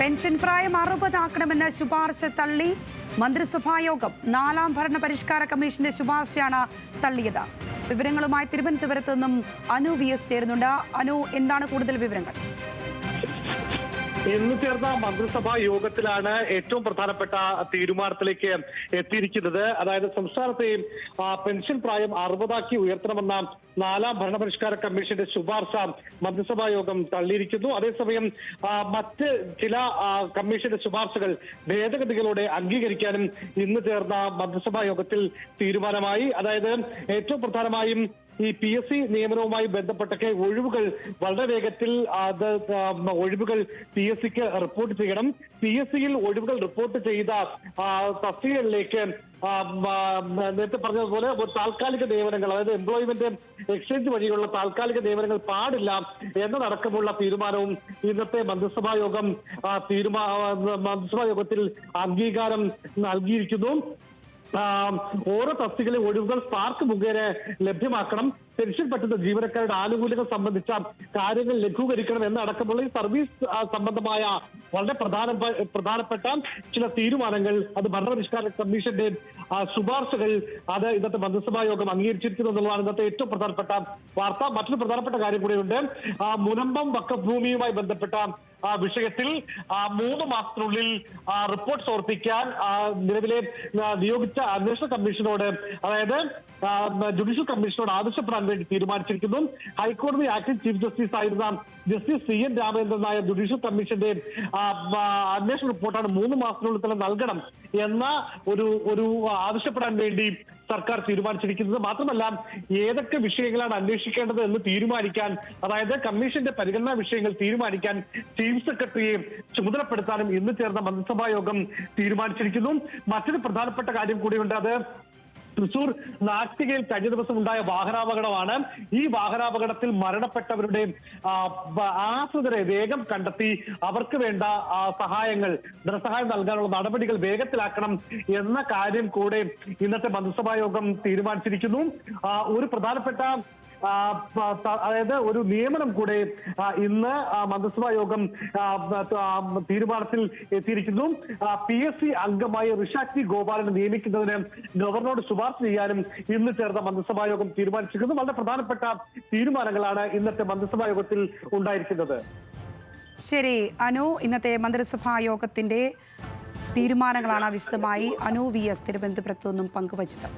Pension പ്രായം 60 ആക്കണമെന്ന ശുപാർശ തള്ളി മന്ത്രിസഭായോഗം. 4ാം ഭരണ പരിഷ്കാര കമ്മീഷന്റെ ശുപാർശയാണ് തള്ളിയത്. വിവരങ്ങളുമായി തിരുവനന്തപുരത്ത് നിന്നും അനു VS ചേരുന്നുണ്ട്. അനു, എന്താണ് കൂടുതൽ വിവരങ്ങൾ? ഇന്ന് ചേർന്ന മന്ത്രിസഭാ യോഗത്തിലാണ് ഏറ്റവും പ്രധാനപ്പെട്ട തീരുമാനത്തിലേക്ക് എത്തിയിരിക്കുന്നത്. അതായത് സംസ്ഥാനത്തെയും പെൻഷൻ പ്രായം 60 ഉയർത്തണമെന്ന 4ാം ഭരണപരിഷ്കാര കമ്മീഷന്റെ ശുപാർശ മന്ത്രിസഭാ യോഗം തള്ളിയിരിക്കുന്നു. അതേസമയം മറ്റ് ചില കമ്മീഷന്റെ ശുപാർശകൾ ഭേദഗതികളോടെ അംഗീകരിക്കാനും ഇന്ന് ചേർന്ന മന്ത്രിസഭാ യോഗത്തിൽ തീരുമാനമായി. അതായത് ഏറ്റവും പ്രധാനമായും ഈ PSC നിയമനവുമായി ബന്ധപ്പെട്ടൊക്കെ ഒഴിവുകൾ വളരെ വേഗത്തിൽ ഒഴിവുകൾ PSCക്ക് റിപ്പോർട്ട് ചെയ്യണം. PSCയിൽ ഒഴിവുകൾ റിപ്പോർട്ട് ചെയ്ത തസ്തികകളിലേക്ക് നേരത്തെ പറഞ്ഞതുപോലെ താൽക്കാലിക നിയമനങ്ങൾ, അതായത് എംപ്ലോയ്മെന്റ് എക്സ്ചേഞ്ച് വഴിയുള്ള താൽക്കാലിക നിയമനങ്ങൾ പാടില്ല എന്നതടക്കമുള്ള തീരുമാനവും ഇന്നത്തെ മന്ത്രിസഭാ യോഗത്തിൽ അംഗീകാരം നൽകിയിരിക്കുന്നു. ഓരോ തസ്തികയിലെ ഒഴിവുകൾ സ്പാർക്ക് മുഖേന ലഭ്യമാക്കണം. പെൻഷൻ പറ്റുന്ന ജീവനക്കാരുടെ ആനുകൂല്യങ്ങൾ സംബന്ധിച്ച കാര്യങ്ങൾ ലഘൂകരിക്കണം എന്നടക്കമുള്ള ഈ സർവീസ് സംബന്ധമായ വളരെ പ്രധാനപ്പെട്ട ചില തീരുമാനങ്ങൾ, അത് ഭരണപരിഷ്കാര കമ്മീഷന്റെ ശുപാർശകൾ, അത് ഇന്നത്തെ മന്ത്രിസഭാ യോഗം അംഗീകരിച്ചിരിക്കുന്നു എന്നുള്ളതാണ് ഇന്നത്തെ ഏറ്റവും പ്രധാനപ്പെട്ട വാർത്ത. മറ്റൊരു പ്രധാനപ്പെട്ട കാര്യം കൂടിയുണ്ട്. മുനമ്പം വഖഫ് ഭൂമിയുമായി ബന്ധപ്പെട്ട വിഷയത്തിൽ 3 മാസത്തിനുള്ളിൽ റിപ്പോർട്ട് സമർപ്പിക്കാൻ നിലവിലെ നിയോഗിച്ച അന്വേഷണ കമ്മീഷനോട്, അതായത് ജുഡീഷ്യൽ കമ്മീഷനോട് ആവശ്യപ്പെടാൻ വേണ്ടി തീരുമാനിച്ചിരിക്കുന്നു. ഹൈക്കോടതി ആക്ടിംഗ് ചീഫ് ജസ്റ്റിസ് ആയിരുന്ന justice CN Ramachandran Nair judicial കമ്മീഷന്റെ അന്വേഷണ റിപ്പോർട്ടാണ് 3 മാസത്തിനുള്ളിൽ തന്നെ നൽകണം എന്ന ഒരു ആവശ്യപ്പെടാൻ വേണ്ടി സർക്കാർ തീരുമാനിച്ചിരിക്കുന്നത്. മാത്രമല്ല, ഏതൊക്കെ വിഷയങ്ങളാണ് അന്വേഷിക്കേണ്ടത് എന്ന് തീരുമാനിക്കാൻ, അതായത് കമ്മീഷന്റെ പരിഗണനാ വിഷയങ്ങൾ തീരുമാനിക്കാൻ ചീഫ് സെക്രട്ടറിയെ ചുമതലപ്പെടുത്താനും ഇന്ന് ചേർന്ന മന്ത്രിസഭാ യോഗം തീരുമാനിച്ചിരിക്കുന്നു. മറ്റൊരു പ്രധാനപ്പെട്ട കാര്യം കൂടിയുണ്ട്. അത് തൃശൂർ നാട്ടികയിൽ കഴിഞ്ഞ ദിവസം ഉണ്ടായ വാഹനാപകടമാണ്. ഈ വാഹനാപകടത്തിൽ മരണപ്പെട്ടവരുടെ ആശ്രിതരെ വേഗം കണ്ടെത്തി അവർക്ക് വേണ്ട സഹായങ്ങൾ, ധനസഹായം നൽകാനുള്ള നടപടികൾ വേഗത്തിലാക്കണം എന്ന കാര്യം കൂടെ ഇന്നത്തെ മന്ത്രിസഭാ യോഗം തീരുമാനിച്ചിരിക്കുന്നു. ഒരു പ്രധാനപ്പെട്ട അതായത് ഒരു നിയമനം കൂടെ ഇന്ന് മന്ത്രിസഭാ യോഗം തീരുമാനത്തിൽ എത്തിയിരിക്കുന്നു. PSC അംഗമായി ഋഷാക്തി ഗോപാലിനെ നിയമിക്കുന്നതിന് ഗവർണറോട് ശുപാർശ ചെയ്യാനും ഇന്ന് ചേർന്ന മന്ത്രിസഭാ യോഗം തീരുമാനിച്ചിരിക്കുന്നു. വളരെ പ്രധാനപ്പെട്ട തീരുമാനങ്ങളാണ് ഇന്നത്തെ മന്ത്രിസഭാ യോഗത്തിൽ ഉണ്ടായിരിക്കുന്നത്. ശരി അനു, ഇന്നത്തെ മന്ത്രിസഭാ യോഗത്തിന്റെ തീരുമാനങ്ങളാണ് വിശദമായി അനു VS തിരുവനന്തപുരത്തു നിന്നും പങ്കുവച്ചത്.